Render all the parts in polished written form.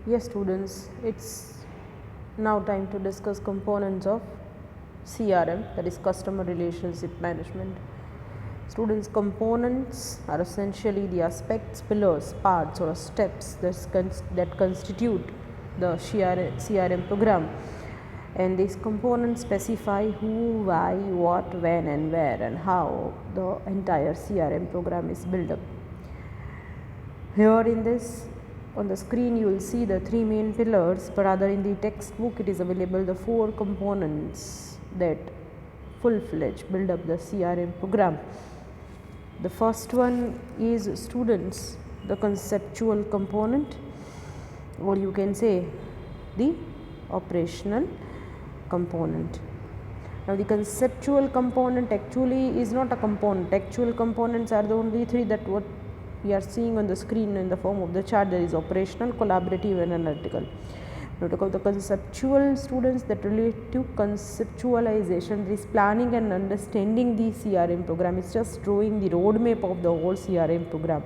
Yes students, it's now time to discuss components of CRM, that is customer relationship management. Students, components are essentially the aspects, pillars, parts or steps that constitute the CRM program, and these components specify who, why, what, when and where and how the entire CRM program is built up. Here in this, on the screen you will see the three main pillars, but rather in the textbook it is available the four components that full-fledged build up the CRM program. The first one is, students, the conceptual component, or you can say the operational component. Now the conceptual component actually is not a component. Actual components are the only three that what we are seeing on the screen in the form of the chart. There is operational, collaborative and analytical. Now talk about the conceptual, students, that relate to conceptualization, this planning and understanding the CRM program. It's just drawing the roadmap of the whole CRM program,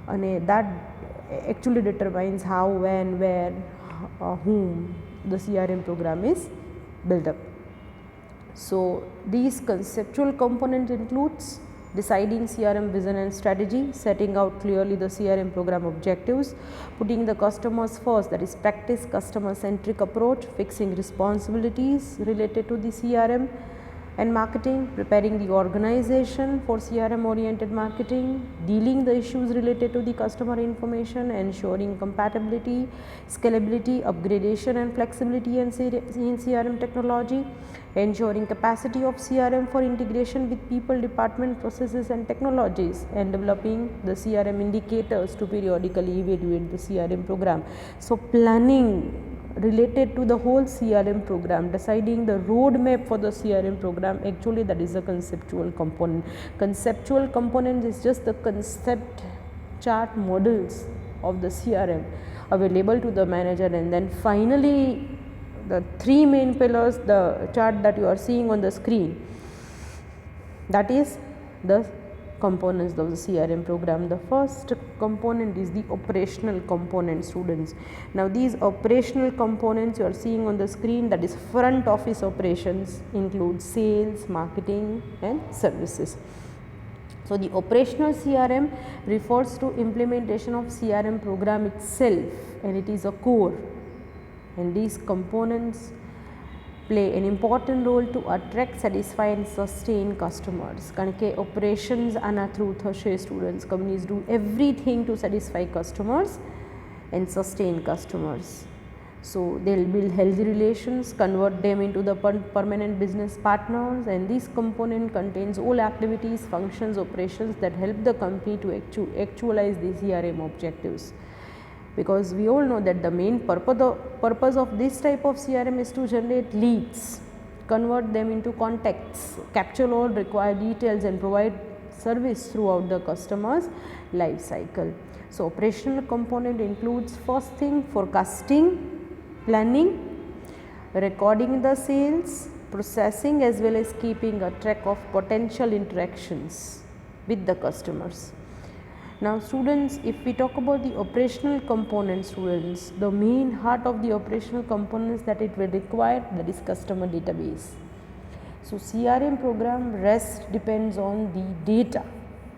and that actually determines how, when, where, whom the CRM program is built up. So these conceptual component includes deciding CRM vision and strategy, setting out clearly the CRM program objectives, putting the customers first, that is practice customer centric approach, fixing responsibilities related to the CRM and marketing, preparing the organization for CRM oriented marketing, dealing the issues related to the customer information, ensuring compatibility, scalability, upgradation and flexibility in CRM technology, ensuring capacity of CRM for integration with people, department, processes and technologies, and developing the CRM indicators to periodically evaluate the CRM program. So planning related to the whole CRM program, deciding the roadmap for the CRM program, actually that is a conceptual component. Conceptual component is just the concept chart models of the CRM available to the manager, and then finally the three main pillars, the chart that you are seeing on the screen, that is the components of the CRM program. The first component is the operational component, students. Now these operational components you are seeing on the screen, that is front office operations, include sales, marketing and services. So the operational CRM refers to implementation of CRM program itself, and it is a core, and these components play an important role to attract, satisfy and sustain customers. કારણ કે operations આના through થશે students. Companies do everything to satisfy customers and sustain customers. So they'll build healthy relations, convert them into the permanent business partners, and this component contains all activities, functions, operations that help the company to actualize the CRM objectives. Because we all know that the main purpose of this type of CRM is to generate leads, convert them into contacts, capture all required details and provide service throughout the customer's life cycle. So operational component includes, first thing, forecasting, planning, recording the sales, processing, as well as keeping a track of potential interactions with the customers. Now students, if we talk about the operational components, students, the main heart of the operational components that it will require, that is customer database. So CRM program depends on the data,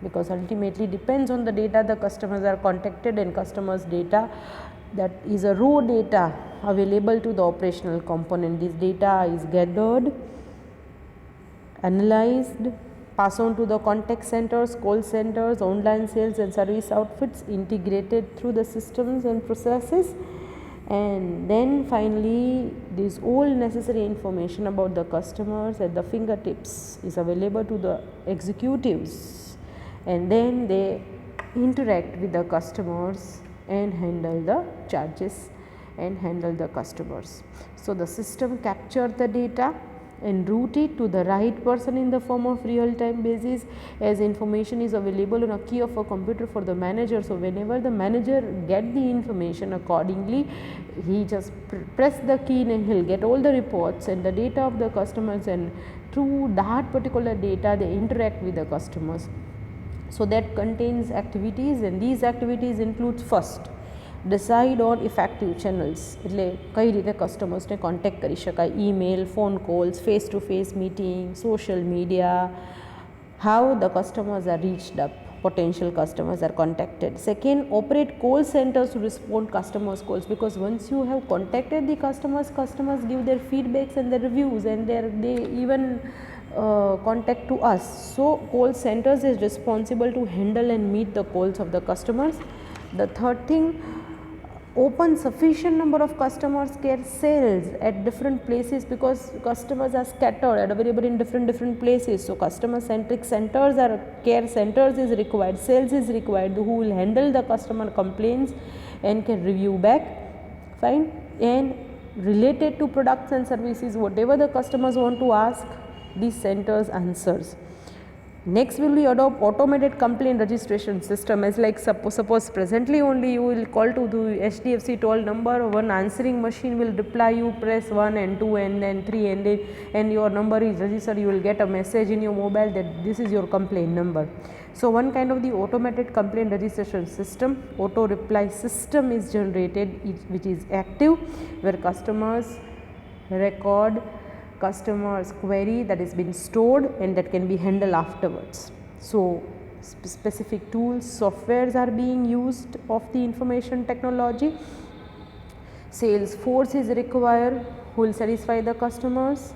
because ultimately depends on the data the customers are contacted, and customers data, that is a raw data available to the operational component. This data is gathered, analyzed, pass on to the contact centers, call centers, online sales and service outfits, integrated through the systems and processes, and then finally this all necessary information about the customers at the fingertips is available to the executives, and then they interact with the customers and handle the charges and handle the customers. So the system captures the data and route it to the right person in the form of real time basis, as information is available on a key of a computer for the manager. So whenever the manager get the information, accordingly he just press the key and he'll get all the reports and the data of the customers, and through that particular data they interact with the customers. So that contains activities, and these activities includes, first, decide on effective channels, એટલે કઈ રીતે કસ્ટમર્સને contact કરી શકાય, email, phone calls, face to face meeting, social media, how the customers are reached up, potential customers are contacted. Second, operate call centers to respond customers calls, because once you have contacted the customers, customers give their feedbacks and their reviews, and they even contact to us. So call centers is responsible to handle and meet the calls of the customers. The third thing, open sufficient number of customers care cells at different places, because customers are scattered and available in different places. So customer centric centers or care centers is required, sales is required, who will handle the customer complaints and can review back. Fine. And related to products and services, whatever the customers want to ask, these centers answers. Next will be adopt automated complaint registration system, as like suppose presently only you will call to the HDFC toll number, one answering machine will reply you, press 1 and 2 and then 3 and your number is registered, you will get a message in your mobile that this is your complaint number. So one kind of the automated complaint registration system, auto reply system is generated, which is active, where customers record customers query that is been stored and that can be handled afterwards. So specific tools, softwares are being used of the information technology. Sales force is required who will satisfy the customers.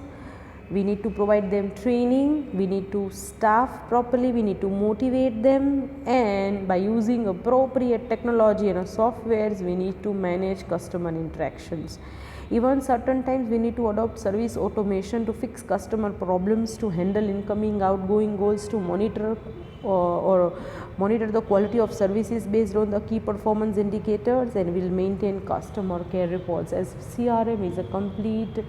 We need to provide them training, we need to staff properly, we need to motivate them, and by using appropriate technology and softwares, we need to manage customer interactions. Even certain times we need to adopt service automation to fix customer problems, to handle incoming, outgoing goals, to monitor or monitor the quality of services based on the key performance indicators, and will maintain customer care reports, as CRM is a complete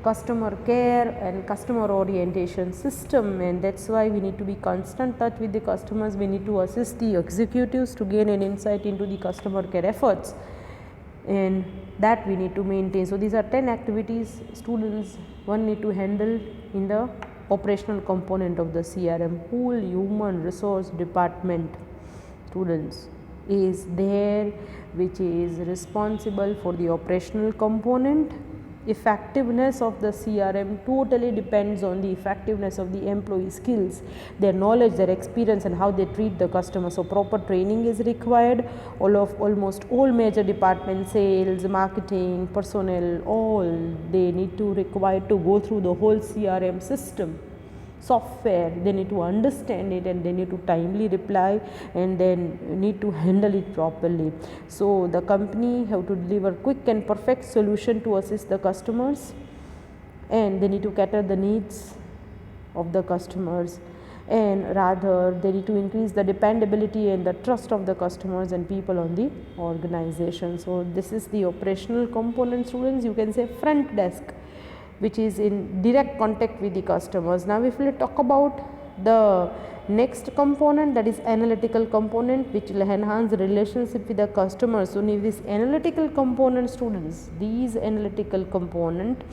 customer care and customer orientation system, and that's why we need to be constant touch with the customers. We need to assist the executives to gain an insight into the customer care efforts, and that we need to maintain. So these are 10 activities students one need to handle in the operational component of the CRM. Whole human resource department students is there, which is responsible for the operational component. Effectiveness of the CRM totally depends on the effectiveness of the employee skills, their knowledge, their experience, and how they treat the customer. So proper training is required. Almost all major departments, sales, marketing, personnel, all they need to require to go through the whole CRM system software. They need to understand it, and they need to timely reply, and then need to handle it properly. So the company have to deliver quick and perfect solution to assist the customers, and they need to cater the needs of the customers, and rather they need to increase the dependability and the trust of the customers and people on the organization. So this is the operational component students. You can say front desk, which is in direct contact with the customers. Now if we talk about the next component, that is analytical component, which will enhance the relationship with the customers. So in this analytical component students, these analytical component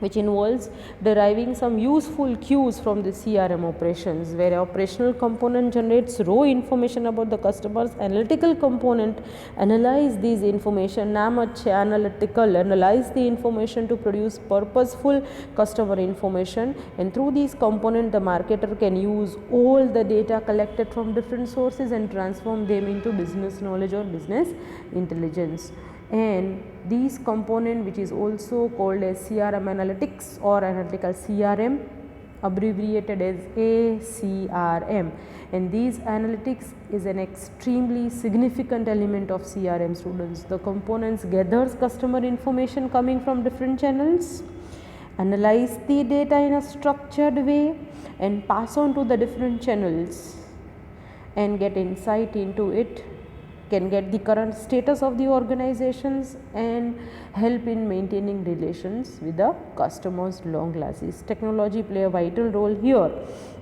which involves deriving some useful cues from the CRM operations, where operational component generates raw information about the customers. Analytical component analyze these information, analytical analyze the information to produce purposeful customer information, and through these component the marketer can use all the data collected from different sources and transform them into business knowledge or business intelligence. And these component, which is also called as CRM analytics or analytical CRM, abbreviated as E-CRM, and these analytics is an extremely significant element of CRM students. The components gathers customer information coming from different channels, analyze the data in a structured way, and pass on to the different channels and get insight into it, can get the current status of the organizations, and help in maintaining relations with the customers long lasting. Technology play a vital role here,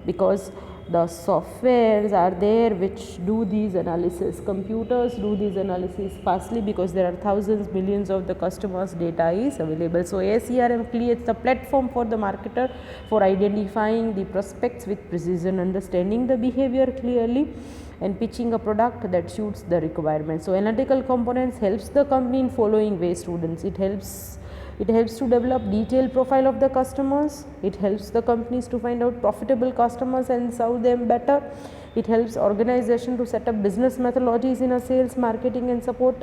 because The softwares are there which do these analysis. Computers do these analysis fastly because there are thousands, millions of the customers' data is available. So E-CRM creates the platform for the marketer for identifying the prospects with precision, understanding the behavior clearly, and pitching a product that suits the requirements. So analytical components helps the company in following ways, students. It helps to develop detailed profile of the customers. It helps the companies to find out profitable customers and serve them better. It helps organization to set up business methodologies in a sales, marketing and support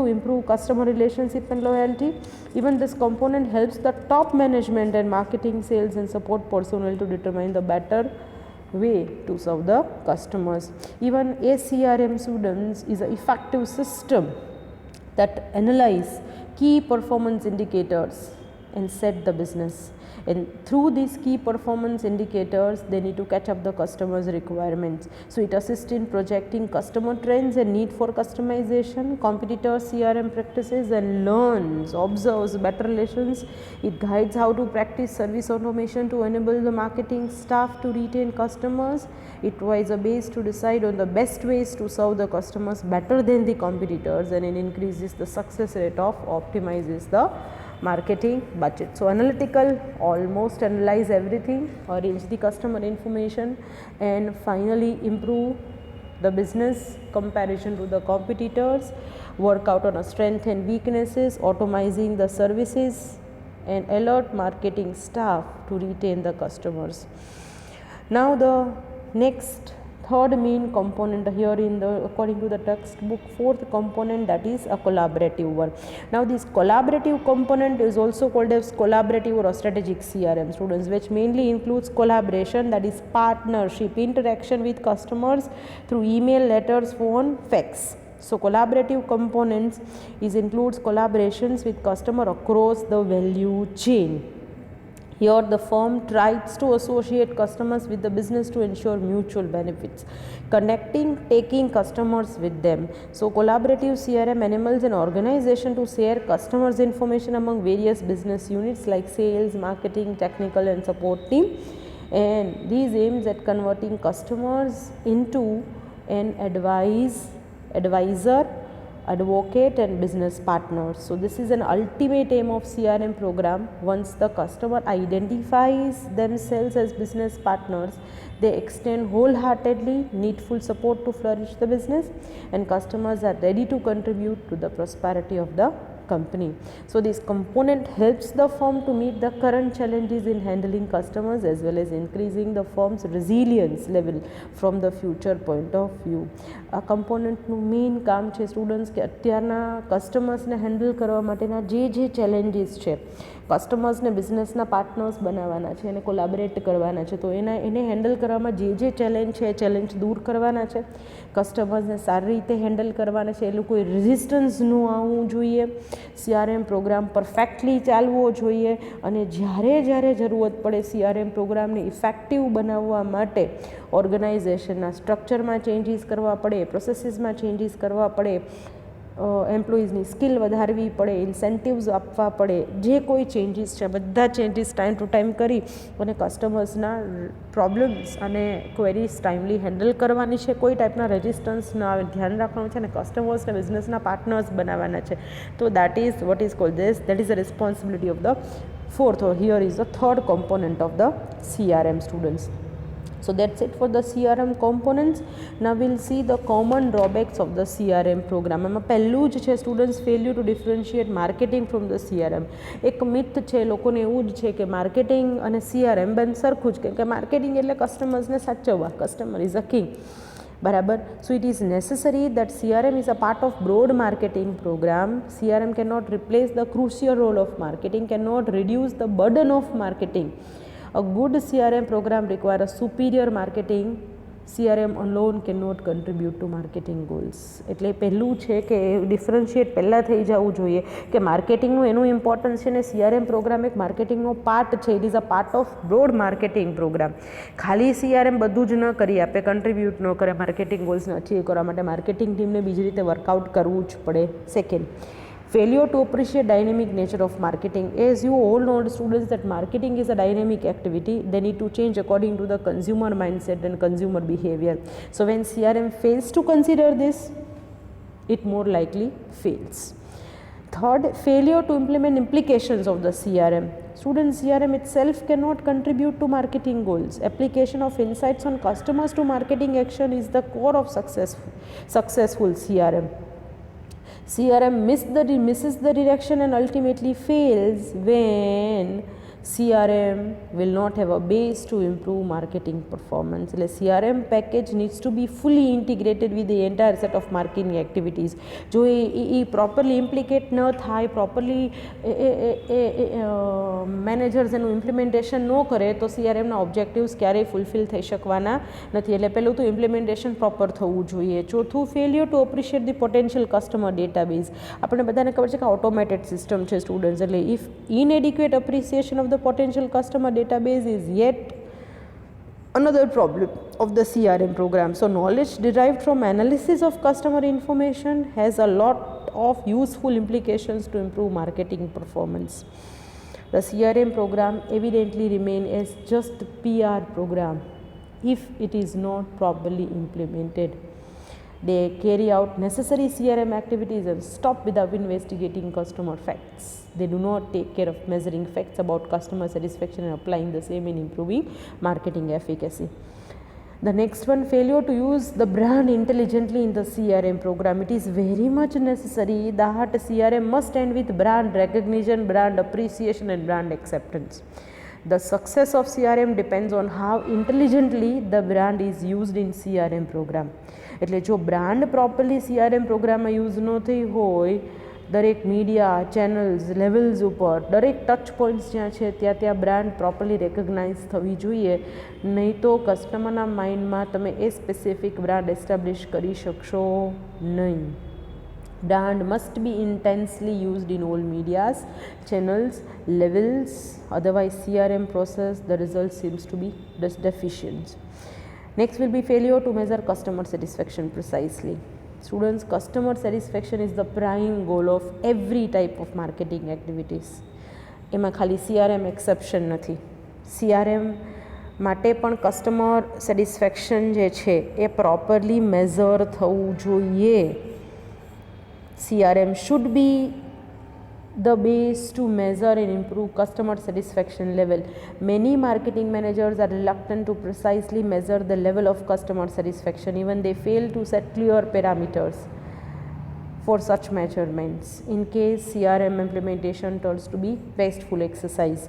to improve customer relationship and loyalty. Even this component helps the top management and marketing, sales and support personnel to determine the better way to serve the customers. Even E-CRM, students, is an effective system that analyze key performance indicators and set the business, and through these key performance indicators they need to catch up the customers' requirements. So it assists in projecting customer trends and need for customization, competitors' CRM practices, and observes better relations. It guides how to practice service automation to enable the marketing staff to retain customers. It provides a base to decide on the best ways to serve the customers better than the competitors, and it increases the success rate of optimizes the marketing budget. So analytical almost analyze everything, arrange the customer information, and finally improve the business comparison to the competitors, work out on a strength and weaknesses, automizing the services, and alert marketing staff to retain the customers. Now the next third main component here in the, according to the textbook, fourth component, that is a collaborative one. Now this collaborative component is also called as collaborative or a strategic CRM, students, which mainly includes collaboration, that is partnership, interaction with customers through email, letters, phone, fax. So collaborative components includes collaborations with customer across the value chain. Here the firm tries to associate customers with the business to ensure mutual benefits, connecting, taking customers with them. So collaborative CRM enables an organization to share customers' information among various business units like sales, marketing, technical and support team, and these aims at converting customers into an advisor, advocate and business partners. So this is an ultimate aim of CRM program. Once the customer identifies themselves as business partners, they extend wholeheartedly needful support to flourish the business, and customers are ready to contribute to the prosperity of the company. So this component helps the firm to meet the current challenges in handling customers as well as increasing the firm's resilience level from the future point of view. આ કમ્પોનન્ટનું main કામ છે students કે અત્યારના કસ્ટમર્સને handle કરવા માટેના જે challenges છે, કસ્ટમર્સને બિઝનેસના partners બનાવવાના છે અને કોલાબરેટ કરવાના છે, તો એને હેન્ડલ કરવામાં જે ચેલેન્જ છે એ ચેલેન્જ દૂર કરવાના છે, કસ્ટમર્સને સારી રીતે હેન્ડલ કરવાના છે, એ લોકો રેઝિસ્ટન્સ ન આવવું જોઈએ, CRM પ્રોગ્રામ પરફેક્ટલી ચાલવો જોઈએ, અને જ્યારે જરૂરત પડે CRM પ્રોગ્રામને ઇફેક્ટિવ બનાવવા માટે ઓર્ગેનાઇઝેશનના સ્ટ્રક્ચરમાં ચેન્જીસ કરવા પડે, પ્રોસેસીસમાં ચેન્જીસ કરવા પડે, એમ્પ્લોઈઝની સ્કિલ વધારવી પડે, ઇન્સેન્ટિવ્સ આપવા પડે, જે કોઈ ચેન્જીસ છે બધા ચેન્જીસ ટાઈમ ટુ ટાઈમ કરી અને કસ્ટમર્સના પ્રોબ્લેમ્સ અને ક્વેરીઝ ટાઈમલી હેન્ડલ કરવાની છે, કોઈ ટાઈપના રેઝિસ્ટન્સ ન આવે ધ્યાન રાખવાનું છે, અને કસ્ટમર્સને બિઝનેસના પાર્ટનર્સ બનાવવાના છે. તો that is what is called this, that is a responsibility of the fourth, or here is the third component of the CRM, students. So that's it for the CRM components. Now we'll see the common drawbacks of the CRM program. એમાં પહેલું જ છે students, failure to differentiate marketing from the CRM. એક myth છે લોકોને એવું જ છે કે માર્કેટિંગ અને CRM બંને સરખું જ, કેમ કે માર્કેટિંગ એટલે કસ્ટમર્સને સાચવવા, કસ્ટમર ઇઝ અ કિંગ, બરાબર. So it is necessary that CRM is a part of broad marketing program. CRM cannot replace the crucial role of marketing, cannot reduce the burden of marketing. A good CRM program requires superior marketing. CRM alone cannot contribute to marketing goals. એટલે પહેલું છે કે differentiate પહેલાં થઈ જવું જોઈએ કે માર્કેટિંગનું એનું ઇમ્પોર્ટન્સ છે ને CRM પ્રોગ્રામ એક માર્કેટિંગનો પાર્ટ છે. It is a part of broad marketing program. ખાલી CRM બધું જ ન કરી આપે, કન્ટ્રીબ્યુટ ન કરે માર્કેટિંગ ગોલ્સને અચીવ કરવા માટે. માર્કેટિંગ ટીમને બીજી રીતે વર્કઆઉટ કરવું જ પડે. Second, Failure to appreciate dynamic nature of marketing. As you all know, students, that marketing is a dynamic activity. They need to change according to the consumer mindset and consumer behavior. So when CRM fails to consider this, it more likely fails. Third, failure to implement implications of the CRM. Students, CRM itself cannot contribute to marketing goals. Application of insights on customers to marketing action is the core of successful CRM. CRM misses the direction and ultimately fails when CRM will not have a base to improve marketing performance. The CRM package needs to be fully integrated with the entire set of marketing activities. જો એ properly ઇમ્પ્લિકેટ ન થાય, properly managers એનું implementation ન કરે તો CRMના objectives ક્યારેય fulfil થઈ શકવાના નથી. એટલે પહેલું તો ઇમ્પ્લિમેન્ટેશન પ્રોપર થવું જોઈએ. ચોથું, failure to appreciate the potential customer database. આપણે બધાને ખબર છે કે ઓટોમેટેડ સિસ્ટમ છે સ્ટુડન્ટ્સ, એટલે if inadequate appreciation of the potential customer database is yet another problem of the CRM program. So knowledge derived from analysis of customer information has a lot of useful implications to improve marketing performance. The CRM program evidently remain as just PR program if it is not properly implemented. They carry out necessary CRM activities and stop without investigating customer facts. They do not take care of measuring facts about customer satisfaction and applying the same in improving marketing efficacy. The next one, failure to use the brand intelligently in the CRM program. It is very much necessary that CRM must end with brand recognition, brand appreciation and brand acceptance. The success of CRM depends on how intelligently the brand is used in CRM program. એટલે જો brand properly CRM પ્રોગ્રામમાં use ન થઈ હોય, દરેક media channels levels ઉપર દરેક touch points જ્યાં છે ત્યાં બ્રાન્ડ પ્રોપરલી રેકગ્નાઇઝ થવી જોઈએ. નહીં તો કસ્ટમરના માઇન્ડમાં તમે એ સ્પેસિફિક બ્રાન્ડ એસ્ટાબ્લિશ કરી શકશો નહીં. Brand must be intensely used in all medias, channels, levels. Otherwise, CRM process, the result seems to be deficient. Next will be failure to measure customer satisfaction precisely. Students, customer satisfaction is the prime goal of every type of marketing activities. એમાં ખાલી CRM exception નથી. CRM માટે પણ customer satisfaction જે છે એ properly measure થવું જોઈએ. CRM should be the base to measure and improve customer satisfaction level. Many marketing managers are reluctant to precisely measure the level of customer satisfaction. Even they fail to set clear parameters for such measurements. In case CRM implementation turns to be wasteful exercise.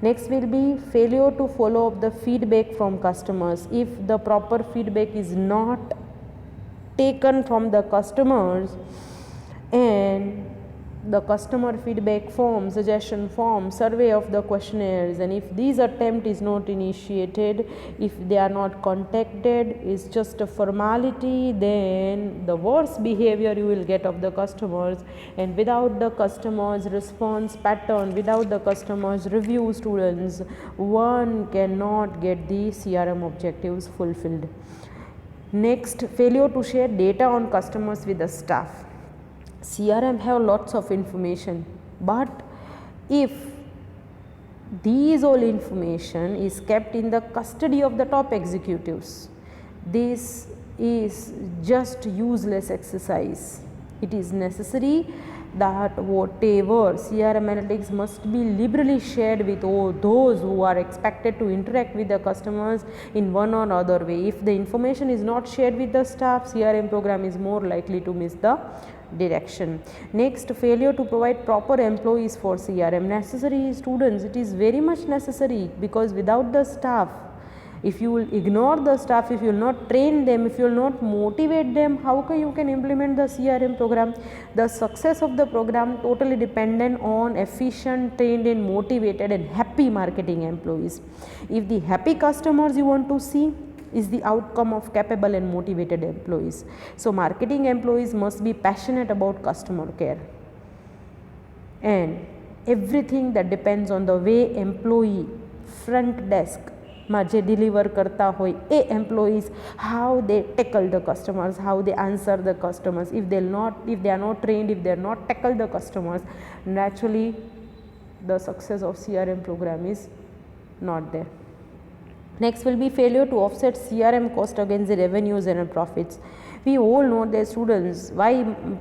Next will be failure to follow up the feedback from customers. If the proper feedback is not taken from the customers, and the customer feedback form, suggestion form, survey of the questionnaires, and if these attempt is not initiated, if they are not contacted, is just a formality, then the worst behavior you will get of the customers. And without the customers response pattern, without the customers review, students, one cannot get the CRM objectives fulfilled. Next, failure to share data on customers with the staff. CRM have lots of information, but if these all information is kept in the custody of the top executives, this is just useless exercise. It is necessary that whatever CRM analytics must be liberally shared with all those who are expected to interact with the customers in one or other way. If the information is not shared with the staff, CRM program is more likely to miss the direction. Next, failure to provide proper employees for CRM. Necessary, students, it is very much necessary, because without the staff, if you will ignore the staff, if you will not train them, if you will not motivate them, how you can implement the CRM program? The success of the program totally dependent on efficient, trained and motivated and happy marketing employees. If the happy customers you want to see is the outcome of capable and motivated employees. So marketing employees must be passionate about customer care, and everything that depends on the way employee, front desk, માં જે deliver કરતા હોય એ employees, how they tackle the customers, how they answer the customers. If they are not trained, if they are not tackle the customers, naturally the success of CRM program is not there. Next will be failure to offset CRM cost against the revenues and profits. We all know that students, why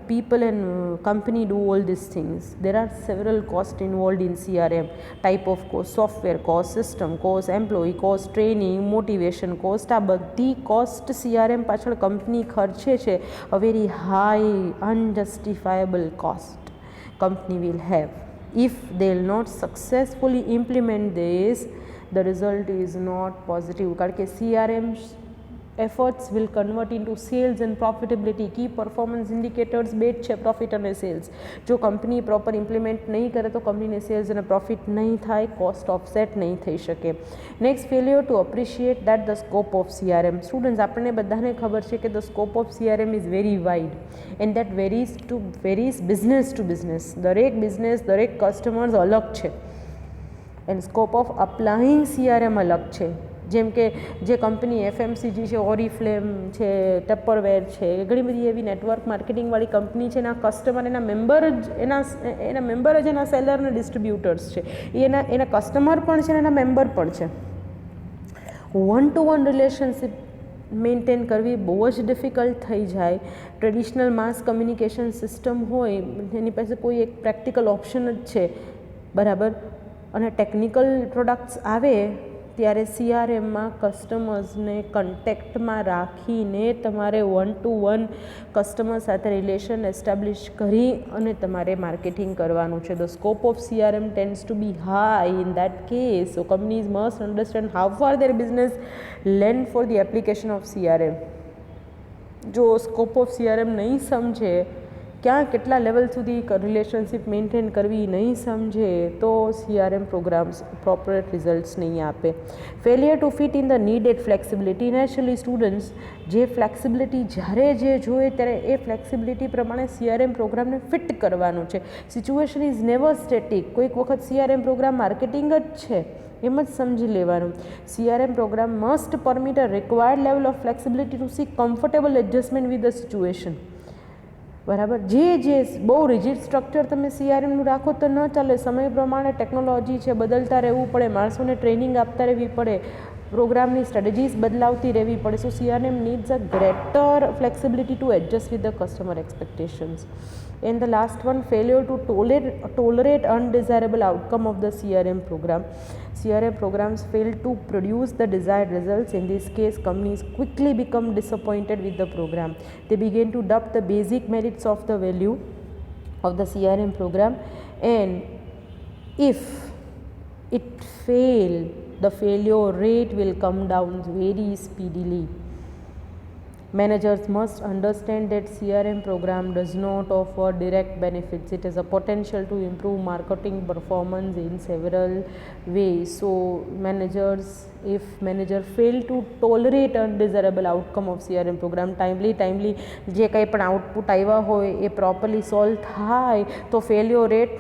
people and company do all these things. There are several costs involved in CRM. Type of cost, software cost, system cost, employee cost, training, motivation cost. આ બધી cost CRM પાછળ company ખર્ચે છે. A very high unjustifiable cost company will have. If they will not successfully implement this, the result is not positive. કારણ કે CRM efforts will convert into sales and profitability. Key performance indicators બે જ છે, profit અને cells. જો company proper implement નહીં કરે તો કંપનીને સેલ્સ અને પ્રોફિટ નહીં થાય, કોસ્ટ ઓફસેટ નહીં થઈ શકે. Next, failure to appreciate that the scope of CRM. Students, આપણને બધાને ખબર છે કે the scope of CRM is very wide and that varies business to business. દરેક બિઝનેસ, દરેક કસ્ટમર્સ અલગ છે and scope of applying CRM અલગ છે. જેમ કે જે કંપની FMCG છે, ઓરીફ્લેમ છે, ટપરવેર છે, ઘણી બધી એવી નેટવર્ક માર્કેટિંગવાળી કંપની છે. એના કસ્ટમર, એના મેમ્બર જ એના સેલર અને ડિસ્ટ્રીબ્યુટર્સ છે. એના કસ્ટમર પણ છે અને એના મેમ્બર પણ છે. One to one relationship maintain કરવી બહુ જ ડિફિકલ્ટ થઈ જાય. ટ્રેડિશનલ માસ કમ્યુનિકેશન સિસ્ટમ હોય, એની પાસે કોઈ એક પ્રેક્ટિકલ ઓપ્શન જ છે, બરાબર, અને ટેકનિકલ પ્રોડક્ટ્સ આવે ત્યારે CRMમાં કસ્ટમર્સને કન્ટેક્ટમાં રાખીને તમારે વન ટુ વન કસ્ટમર સાથે રિલેશન એસ્ટાબ્લિશ કરી અને તમારે માર્કેટિંગ કરવાનું છે. The scope of CRM tends to be high in that case. So companies must understand how far their business lend for the application of CRM. જો scope of CRM નહીં સમજે, ક્યાં કેટલા લેવલ સુધી રિલેશનશિપ મેન્ટેન કરવી નહીં સમજે, તો CRM પ્રોગ્રામ્સ પ્રોપર રિઝલ્ટ્સ નહીં આપે. Failure to fit in the needed flexibility. Naturally students, જે ફ્લેક્સિબિલિટી જ્યારે જે જોઈએ ત્યારે એ ફ્લેક્સિબિલિટી પ્રમાણે CRM પ્રોગ્રામને ફિટ કરવાનું છે. Situation is never static. કોઈક વખત CRM પ્રોગ્રામ માર્કેટિંગ જ છે એમ જ સમજી લેવાનું. CRM program must permit a required level of flexibility to see comfortable adjustment with the situation. બરાબર, જે બહુ રિજિડ સ્ટ્રક્ચર તમે CRMનું રાખો તો ન ચાલે. સમય પ્રમાણે ટેકનોલોજી છે, બદલતા રહેવું પડે, માણસોને ટ્રેનિંગ આપતા રહેવી પડે, પ્રોગ્રામની સ્ટ્રેટેજીસ બદલાવતી રહેવી પડે. સો CRM needs a greater flexibility two adjust with the customer expectations. And the last one, failure to tolerate undesirable outcome of the CRM program. CRM programs fail to produce the desired results. In this case, companies quickly become disappointed with the program. They begin to doubt the basic merits of the value of the CRM program, and if it fail, the failure rate will come down very speedily. Managers must understand that CRM program does not offer direct benefits. It has a potential to improve marketing performance in several ways. So managers, if manager fail to tolerate undesirable outcome of CRM program, timely જે કંઈ પણ output આવ્યા હોય એ properly solve થાય તો failure rate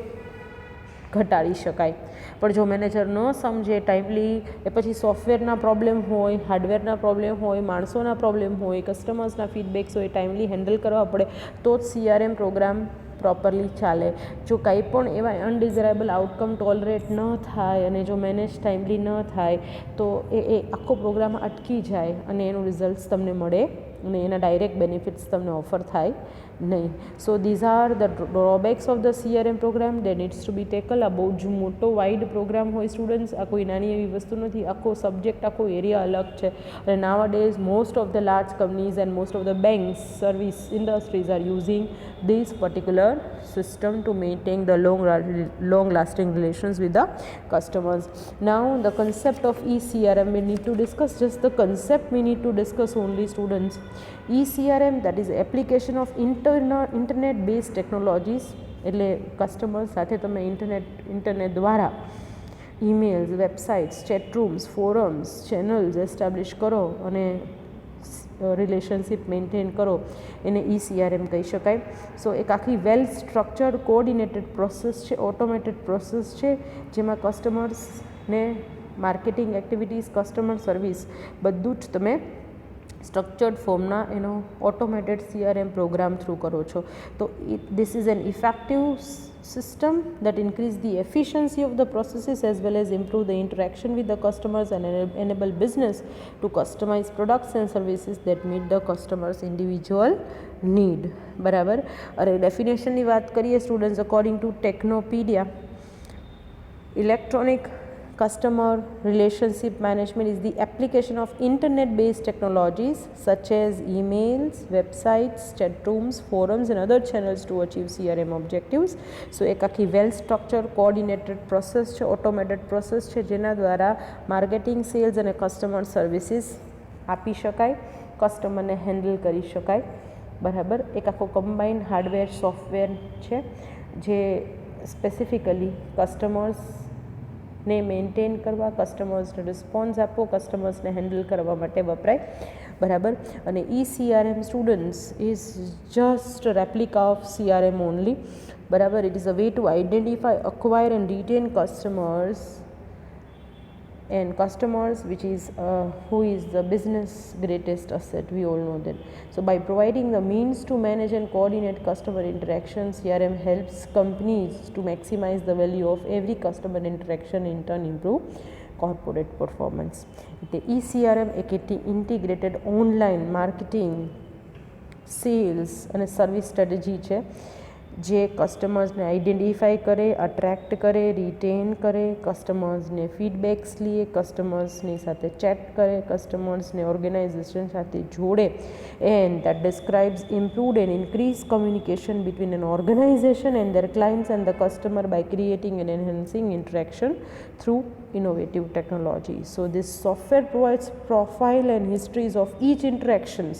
ઘટાડી શકાય. પણ જો મેનેજર ન સમજે ટાઈમલી, એ પછી સોફ્ટવેરના પ્રોબ્લેમ હોય, હાર્ડવેરના પ્રોબ્લેમ હોય, માણસોના પ્રોબ્લેમ હોય, કસ્ટમર્સના ફીડબેક્સ હોય, ટાઈમલી હેન્ડલ કરવા પડે તો જ CRM પ્રોગ્રામ પ્રોપરલી ચાલે. જો કંઈ પણ એવા અનડિઝાયરેબલ આઉટકમ ટોલરેટ ન થાય અને જો મેનેજ ટાઈમલી ન થાય તો એ આખો પ્રોગ્રામ અટકી જાય અને એનું રિઝલ્ટ્સ તમને મળે અને એના ડાયરેક્ટ બેનિફિટ્સ તમને ઓફર થાય નહીં. So these are the drawbacks of the CRM program that needs to be tackle. આ બહુ જ મોટો વાઇડ પ્રોગ્રામ હોય સ્ટુડન્ટ્સ, આ કોઈ નાની એવી વસ્તુ નથી. આખો સબ્જેક્ટ, આખો એરિયા અલગ છે. અને nowadays most of the large companies and most of the banks, service industries are using this particular system to maintain the long lasting relations with the customers. Now the concept of E-CRM we need to discuss. Just the concept we need to discuss only, students. E-CRM, that is application of internet based technologies. એટલે customer સાથે તમે internet દ્વારા emails, websites, chat rooms, forums, channels establish કરો અને relationship maintain કરો, એને E-CRM કહી શકાય. સો એક આખી વેલ સ્ટ્રક્ચર્ડ કોઓર્ડિનેટેડ પ્રોસેસ છે, ઓટોમેટેડ પ્રોસેસ છે, જેમાં કસ્ટમર્સને માર્કેટિંગ એક્ટિવિટીઝ, કસ્ટમર સર્વિસ બધું જ તમે સ્ટ્રક્ચર્ડ ફોર્મના એનો ઓટોમેટેડ CRM પ્રોગ્રામ થ્રુ કરો છો. તો this is an effective system that increase the efficiency of the processes as well as improve the interaction with the customers and enable business to customize products and services that meet the customers individual need. બરાબર. અરે ડેફિનેશનની વાત કરીએ students, according to Technopedia, electronic customer relationship management is the application of internet-based technologies such as emails, websites, chat rooms, forums and other channels to achieve CRM objectives. So એક આખી વેલ structure coordinated process છે, automated process છે, જેના દ્વારા marketing, cells અને customer services આપી શકાય, કસ્ટમરને હેન્ડલ કરી શકાય. બરાબર. એક આખો કમ્બાઇન્ડ હાર્ડવેર સોફ્ટવેર છે જે સ્પેસિફિકલી કસ્ટમર્સને મેન્ટેન કરવા, કસ્ટમર્સને રિસ્પોન્સ આપવો, કસ્ટમર્સને હેન્ડલ કરવા માટે વપરાય. બરાબર. અને E-CRM students is just replica of CRM only. બરાબર. It is a way to identify, acquire and retain customers which is who is the business greatest asset, we all know that. So by providing the means to manage and coordinate customer interactions, CRM helps companies to maximize the value of every customer interaction, in turn improve corporate performance. The E-CRM એક integrated online marketing, cells અને service strategy છે જે કસ્ટમર્સને identify કરે, attract કરે, written કરે, કસ્ટમર્સને feedbacks લે, કસ્ટમર્સની સાથે chat કરે, કસ્ટમર્સને ઓર્ગેનાઇઝેશન સાથે જોડે, and that describes improved and increased communication between an organization and their clients and the customer by creating and enhancing interaction through innovative technology. So this software provides profile and histories of each interactions.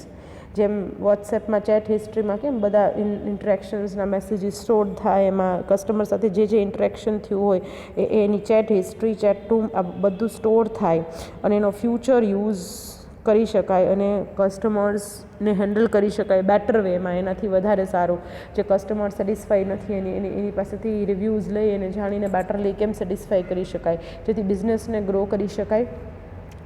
જેમ વોટ્સએપમાં chat હિસ્ટ્રીમાં કેમ બધા ઇન્ટરેક્શન્સના messages store થાય, એમાં customer સાથે જે interaction થયું હોય એની chat history, chat room આ બધું સ્ટોર થાય અને એનો ફ્યુચર યુઝ કરી શકાય અને કસ્ટમર્સને હેન્ડલ કરી શકાય બેટર વેમાં, એનાથી વધારે સારું. જે કસ્ટમર સેટિસ્ફાઈ નથી એની પાસેથી રિવ્યૂઝ લઈ અને જાણીને બેટરલી કેમ સેટિસ્ફાઈ કરી શકાય, જેથી બિઝનેસને ગ્રો કરી શકાય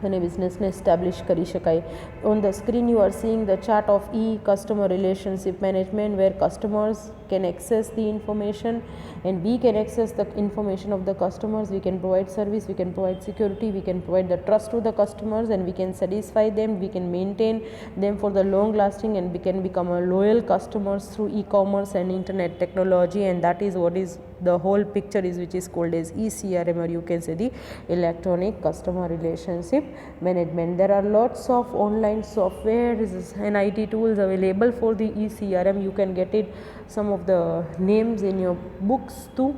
અને બિઝનેસને એસ્ટાબ્લિશ કરી શકાય. On the screen you are seeing the chart of customer relationship management where customers can access the information and we can access the information of the customers. We can provide service, we can provide security, we can provide the trust to the customers and we can satisfy them, we can maintain them for the long lasting and we can become a loyal customers through e-commerce and internet technology, and that is what is the whole picture is, which is called as E-CRM, or you can say the electronic customer relationship management. There are lots of online software and IT tools available for the E-CRM. You can get it, some of the names in your books too,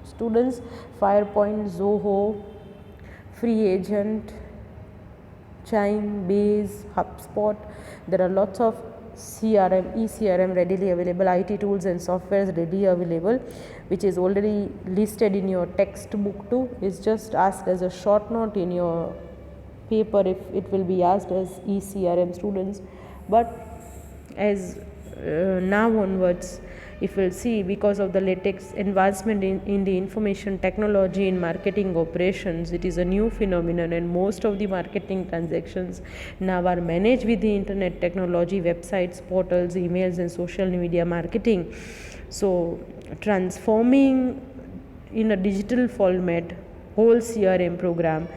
students. Firepoint, Zoho, Free Agent, Chime, Base, HubSpot. There are lots of CRM, E-CRM readily available, IT tools and softwares readily available, which is already listed in your textbook too. It's just asked as a short note in your paper if it will be asked as E-CRM students. But as now onwards, if we'll see, because of the latest advancement in the information technology in marketing operations, it is a new phenomenon and most of the marketing transactions now are managed with the internet technology, websites, portals, emails and social media marketing. So transforming in a digital format whole CRM program,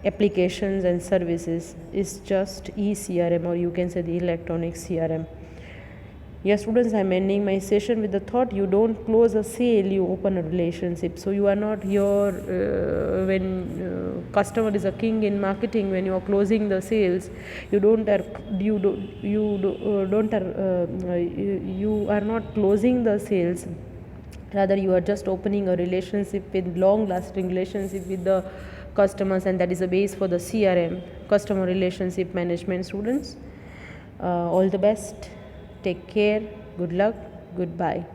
applications and services is just E-CRM, or you can say the electronic CRM. Yes, students, I'm ending my session with the thought: you don't close a sale, you open a relationship. So you are not here when customer is a king in marketing. When you are closing the sales, you are not closing the sales. Rather, you are just opening a relationship with long-lasting relationship with the customers, and that is a base for the CRM, customer relationship management. Students, all the best. Take care. Good luck. Goodbye.